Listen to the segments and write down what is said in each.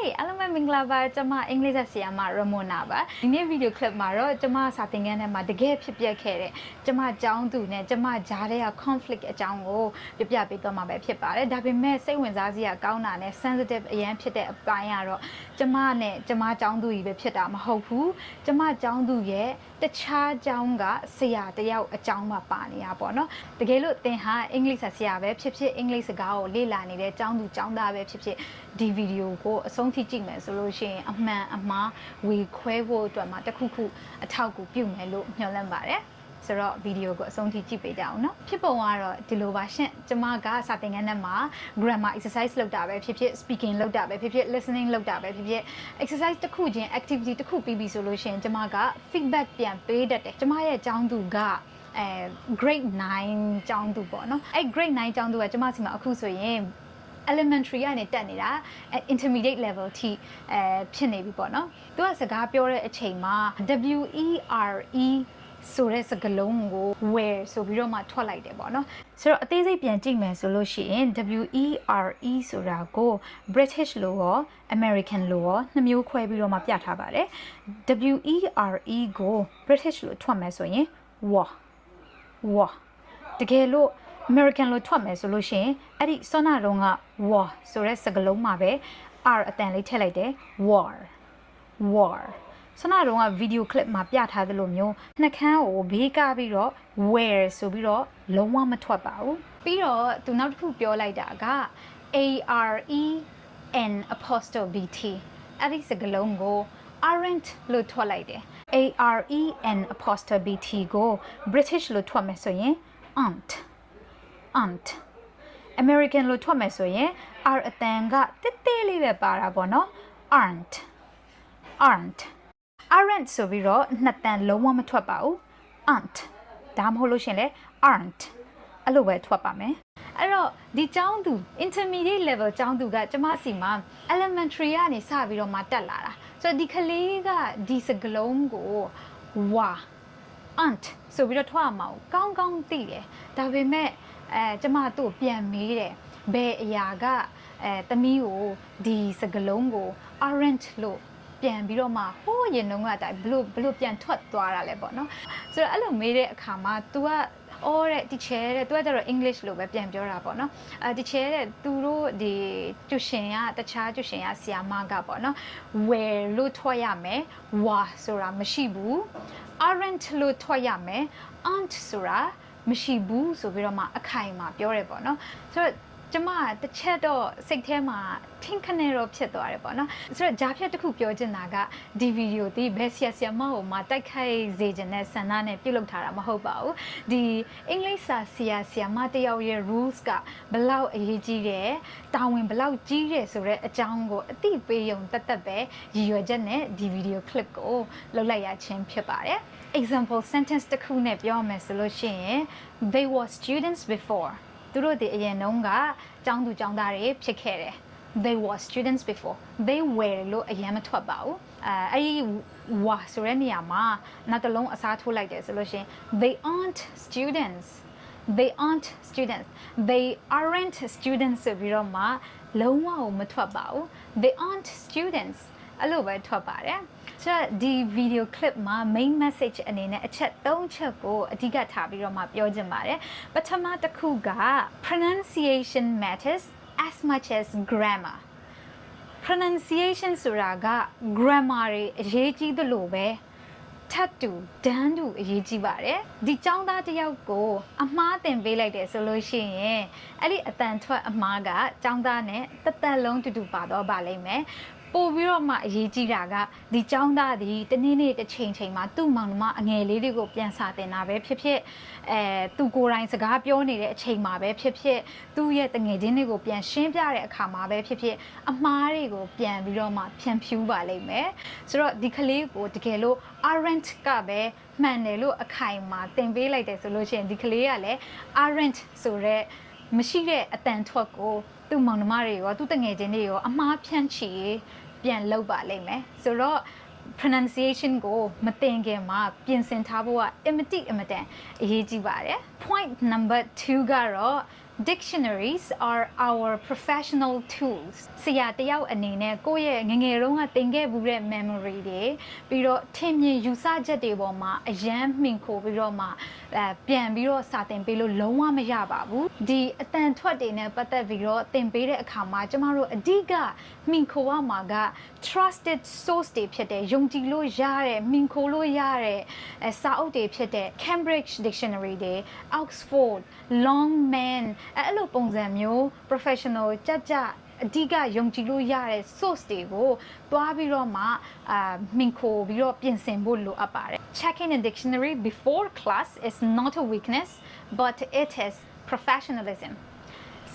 Hey, Alama Minglaba, Jama English Siama Ramona ba. Ini video clip maro, Jama Satingan and Madage Pipia Kere, Jama Jown do ne, Jama Jare a conflict a jango, Pipia Pitoma by Pipare, Dabi me say when Zazia Gauna, sensitive Yan Pite Bayaro, Jama ne, Jama Jown do Ibe Pita Mahopu, Jama Jown do ye, the Cha Jounga, Sia, the Yao a Jama Bani Abono, the Galo they ha English Siabe, Pipsi English Gao, Lilani, the Jown do Jounda Pipsi, D video go. ဆုံးထိကြည့်မယ်ဆိုလို့ရှိရင်အမှန်အမှားဝေခွဲဖို့အတွက်မှာတစ်ခုခုအထောက်အကူပြုမယ်လို့မျှော်လင့်ပါတယ်ဆိုတော့ဗီဒီယိုကိုအဆုံးထိကြည့်ပေးကြအောင်နော်ဖြစ်ပုံကတော့ဒီလိုပါရှင်ကျမကစာသင်ခန်းထဲမှာ grammar exercise လုပ်တာပဲဖြစ်ဖြစ် speaking လုပ်တာပဲဖြစ်ဖြစ် listening လုပ်တာပဲဖြစ်ဖြစ် exercise တစ်ခုချင်း activity တစ်ခုပြီးပြီဆိုလို့ရှိရင်ကျမက feedback ပြန်ပေးတတ်တယ်ကျမရဲ့ကျောင်းသူကgrade 9ကျောင်းသူပေါ့နော်အဲ့ grade 9ကျောင်းသူကကျမစီမှာအခုဆိုရင်elementary ကနေတက်နေတာ intermediate level ထိဖြစ်နေပြီပေါ့နော်သူကစကားပြောတဲ့အချိန်မှာ WERE ဆိုတဲ့စကားလုံးကို where ဆိုပြီးတော့မှထွက်လိုက်တယ်ပေါ့နော်ဆိုတော့အသေးစိတ်ပြန်ကြည့်မယ်ဆိုလို့ရှိရင် WERE ဆိုတာကို British လို့ရော American လို့ရောနှစ်မျိုးခွဲပြီးတော့မှပြထားပါတယ် WERE ကို British လို့ထွက်မယ်ဆိုရင်wa တကယ်လို့American လို့ထွက်မယ်ဆိုလို့ရှိရင်အဲ့ဒီစောနာတော့က war ဆိုတဲ့စကားလုံးမှာပဲ r အတန်လေးထည့်လိုက်တယ် war စောနာတော့က video clip မှာပြထားသလိုမျိုးနှခမ်းကိုဘေးကပြီးတော့ where ဆိုပြီးတော့လုံးဝမထွက်ပါဘူးပြီးတော့သူနောက်တစ်ခုပြောလိုက်တာက AREN apostrophe T အဲ့ဒီစကားလုံးကို aren't လို့ထွက်လိုက်တယ် AREN apostrophe T ကို British လို့ထွက်မယ်ဆိုရင် aunt American လို့ထွက်မယ်ဆိုရင် r အတန်ကတိတိလေးပဲပါတာပေါ့နော် aren'tဆိုပြီးတော့နှစ်တန်လုံးဝမထွက်ပါဘူး aunt ဒါမှမဟုတ်လို့ရှင်လေ aren't အဲ့လိုပဲထွက်ပါမယ်အဲ့တော့ဒီကျောင်းသူ intermediate level ကျောင်းသူကကျမစီမှာ elementary ကနေစပြီးတော့မှတက်လာတာဆိုတော့ဒီကလေးကဒီစကလုံးကိုဝါ aunt ဆိုပြီးတော့ထွက်အောင်ကောင်းကောင်းသိတယ်ဒါပေမဲ့ကျမတို့ပြန်မေးတယ်ဘယ်အရာကသမီးကိုဒီစကလုံးကို aren't လို့ပြန်ပြီးတော့မှဟိုးရင်တုန်းကအတိုင်းဘလို့ပြန်ထွက်သွားတာလဲပေါ့နော်ဆိုတော့အဲ့လိုမေးတဲ့အခါမှာ तू ကအော်တဲ့ teacher တဲ့ तू ကကျတော့ English လို့ပဲပြန်ပြောတာပေါ့နော်teacher တဲ့သူတို့ဒီကျူရှင်ကတခြားကျူရှင်ကဆရာမကပေါ့နော် where လို့ထွက်ရမယ် was ဆိုတာမရှိဘူး aren't လို့ထွက်ရမယ် aunt ဆိုတာမရှိဘူးဆိုပြီးတော့မှအခိုင်အမာပြောတယ်ပေါ့နော်ဆိုတော့ကျမတစ်ချက်တော့စိတ်ထဲမှာထင်ခနဲ့တော့ဖြစ်သွားတယ်ပေါ့နော်ဆိုတော့ဂျားဖြတ်တစ်ခုပြောချင်တာကဒီဗီဒီယိုဒီဘယ်ဆရာမကိုမှတိုက်ခိုက်စေချင်တဲ့ဆန္ဒနဲ့ပြုလုပ်ထားတာမဟုတ်ပါဘူးဒီအင်္ဂလိပ်စာဆရာမတယောက်ရဲ့ rules ကဘလောက်အရေးကြီးတယ်တာဝန်ဘလောက်ကြီးတယ်ဆိုတဲ့အကြောင်းကိုအသိပေးရုံတတ်ပဲရည်ရွယ်ချက်နဲ့ဒီဗီဒီယို clip ကိုလုပ်လိုက်ရခြင်းဖြစ်ပါတယ် example sentence တစ်ခုနဲ့ပြောမယ်ဆိုလို့ရှိရင် they were students before သူတို့ဒီအရင်တုန်းကကျောင်းသူကျောင်းသားတွေဖြစ်ခဲ့တယ် they were students before they were လို့အရင်မထွက်ပါဘူးအဲ့ဒီ were ဆိုတဲ့နေရာမှာနောက်တစ်လုံးအစားထိုးလိုက်တယ်ဆိုလို့ရှိရင် they aren't students they aren't students ဆိုပြီးတော့မှလုံးဝမထွက်ပါဘူး they aren't students အဲ့လိုပဲထွက်ပါတယ်ဆိုတော့ဒီ video clip မှာ main message အနေနဲ့အချက်၃ချက်ကိုအဓိကထားပြီးတော့မှပြောချင်ပါတယ်ပထမတစ်ခုက pronunciation matters as much as grammar pronunciation ဆိုတာက grammar တွေအရေးကြီးသလိုပဲထပ်တူဒန်းတူအရေးကြီးပါတယ်ဒီចောင်းသားတယောက်ကိုအမှားတင်ပေးလိုက်တယ်ဆိုလို့ရှိရင်အဲ့ဒီအတန်ထွက်အမှားကចောင်းသားနဲ့တစ်သက်လုံးတူတူပါတော့ပါလိမ့်မယ်ပို့ပြီးတော့မှအရေးကြီးတာကဒီចောင်းသားဒီတနေ့နေ့တစ်ချိန်မှာသူ့မောင်နှမအငယ်လေးတွေကိုပြန်စာတင်တာပဲဖြစ်ဖြစ်သူကိုယ်တိုင်စကားပြောနေတဲ့အချိန်မှာပဲဖြစ်ဖြစ်သူ့ရဲ့တငယ်ချင်းတွေကိုပြန်ရှင်းပြတဲ့အခါမှာပဲဖြစ်ဖြစ်အမှားတွေကိုပြန်ပြီးတော့မှဖြန့်ဖြူးပါလိမ့်မယ်ဆိုတော့ဒီကလေးကိုတကယ်လို့ aren't ကပဲမှန်တယ်လို့အခိုင်အမာသင်ပေးလိုက်တယ်ဆိုလို့ရှိရင်ဒီကလေးကလည်း aren't ဆိုတဲ့မရှိတဲ့အတန်ထွက်ကိုသူ့မောင်နှမတွေရောသူ့တငယ်ချင်းတွေရောအမှားဖြန့်ချီပြန်လုပ်ပါလိမ့်မယ်ဆိုတော့ pronunciation ကိုမတင်ခင်မှာပြင်ဆင်ထားဖို့ကအင်မတန်အရေးကြီးပါတယ် point number 2ကတော့ Dictionaries are our professional tools ဆရာတယောက်အနေနဲ့ကိုယ့်ရဲ့ငငယ်တုန်းကသင်ခဲ့ဘူးတဲ့ memory တွေပြီးတော့ထင်မြင်ယူဆချက်တွေပေါ်မှာအယမ်းမှင်ခိုပြီးတော့မှပြန်ပြီးတော့စာသင်ပေးလို့လုံးဝမရပါဘူးဒီအတန်ထွက်တွေနဲ့ပတ်သက်ပြီးတော့သင်ပေးတဲ့အခါမှာကျမတို့အဓိကမှင်ခိုရမှာက trusted source တွေဖြစ်တဲ့ယုံကြည်လို့ရတဲ့မှင်ခိုလို့ရတဲ့စာအုပ်တွေဖြစ်တဲ့ Cambridge Dictionary တွေ Oxford Longman အဲ့လိုပုံစံမျိုး professional ကြအဓိကယုံကြည်လို့ရတဲ့ source တွေကိုတွားပြီးတော့မှမှင်ခိုပြီးတော့ပြင်ဆင်ဖို့လိုအပ်ပါတယ် Checking a dictionary before class is not a weakness but it is professionalism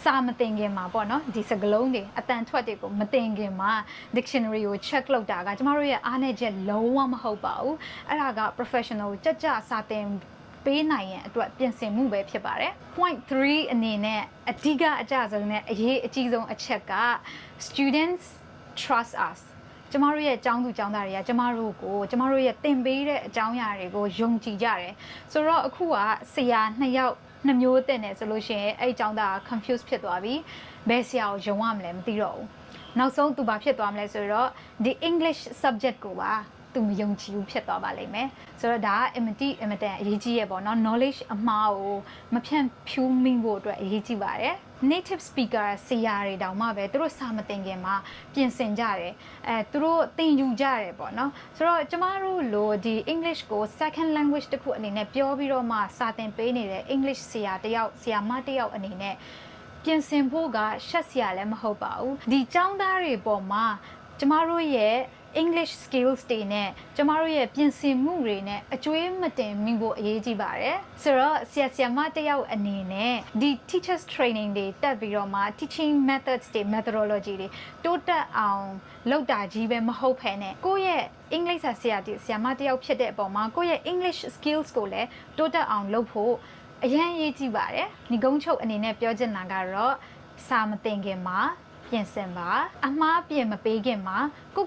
စာမသင်ခင်မှာပေါ့နော်ဒီစကားလုံးတွေအတန်ထွက်တွေကိုမသင်ခင်မှာ dictionary ကို check လုပ်တာကကျမတို့ရဲ့အားနည်းချက်လုံးဝမဟုတ်ပါဘူးအဲ့ဒါက professional ကြစာသင်ပေးနိုင်ရင်အတွက်ပြင်ဆင်မှုပဲဖြစ်ပါတယ် point 3အနေနဲ့အဓိကအကျဆုံးနဲ့အရေးအကြီးဆုံးအချက်က students trust us ကျမတို့ရဲ့ကျောင်းသူကျောင်းသားတွေကကျမတို့ကိုကျမတို့ရဲ့သင်ပေးတဲ့အကြောင်းအရာတွေကိုယုံကြည်ကြတယ်ဆိုတော့အခုကဆရာ2ယောက်2မျိုးတက်နေဆိုလို့ရှိရင်အဲ့ကျောင်းသား confuse ဖြစ်သွားပြီဘယ်ဆရာကိုယုံရမလဲမသိတော့ဘူးနောက်ဆုံးသူဘာဖြစ်သွားမလဲဆိုတော့ဒီ English subject ကိုပါသူမယုံကြည်ဘူးဖြစ်သွားပါလိမ့်မယ်ဆိုတော့ဒါကအင်မတန်အရေးကြီးရပေါ့နော် knowledge အမှားကိုမဖြန့်ဖြူးမိဖို့အတွက်အရေးကြီးပါတယ် native speaker ဆရာတွေတောင်မှပဲသူတို့စာမသင်ခင်မှာပြင်ဆင်ကြတယ်သူတို့သင်ယူကြတယ်ပေါ့နော်ဆိုတော့ကျမတို့လိုဒီ English ကို second language တစ်ခုအနေနဲ့ပြောပြီးတော့မှစာသင်ပေးနေတဲ့ English ဆရာမတစ်ယောက်အနေနဲ့ပြင်ဆင်ဖို့ကရှက်စရာလည်းမဟုတ်ပါဘူးဒီကျောင်းသားတွေပေါ်မှာကျမတို့ရဲ့English skills တွေနဲ့ကျမတို့ရဲ့ပြင်ဆင်မှုတွေနဲ့အကျွေးမတင်မိဖို့အရေးကြီးပါတယ်ဆိုတော့ဆရာမတယောက်အနေနဲ့ဒီ teachers training တွေတက်ပြီးတော့မှ teaching methods တွေ methodology တွေတိုးတက်အောင်လုပ်တာကြီးပဲမဟုတ်ဖ ೇನೆ ကိုယ့်ရဲ့ English ဆရာမတယောက်ဖြစ်တဲ့အပေါ်မှာကိုယ့်ရဲ့ English skills ကိုလည်းတိုးတက်အောင်လုပ်ဖို့အရင်ရေးကြည့်ပါတယ်ညီကုန်းချုပ်အနေနဲ့ပြောချင်တာကတော့စာမသင်ခင်မှာပြင်ဆင်ပါအမှားပြင်မပေးခင်မှာကို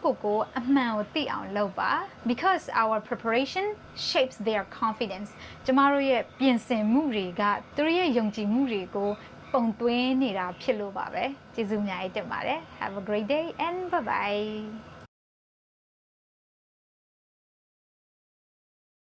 အမှန်ကိုသိအောင်လုပ်ပါ because our preparation shapes their confidence ကျမတို့ရဲ့ပြင်ဆင်မှုတွေကသူတို့ရဲ့ယုံကြည်မှုတွေကိုပုံသွင်းနေတာဖြစ်လို့ပါပဲကျေးဇူးအများကြီးတင်ပါတယ် have a great day and bye bye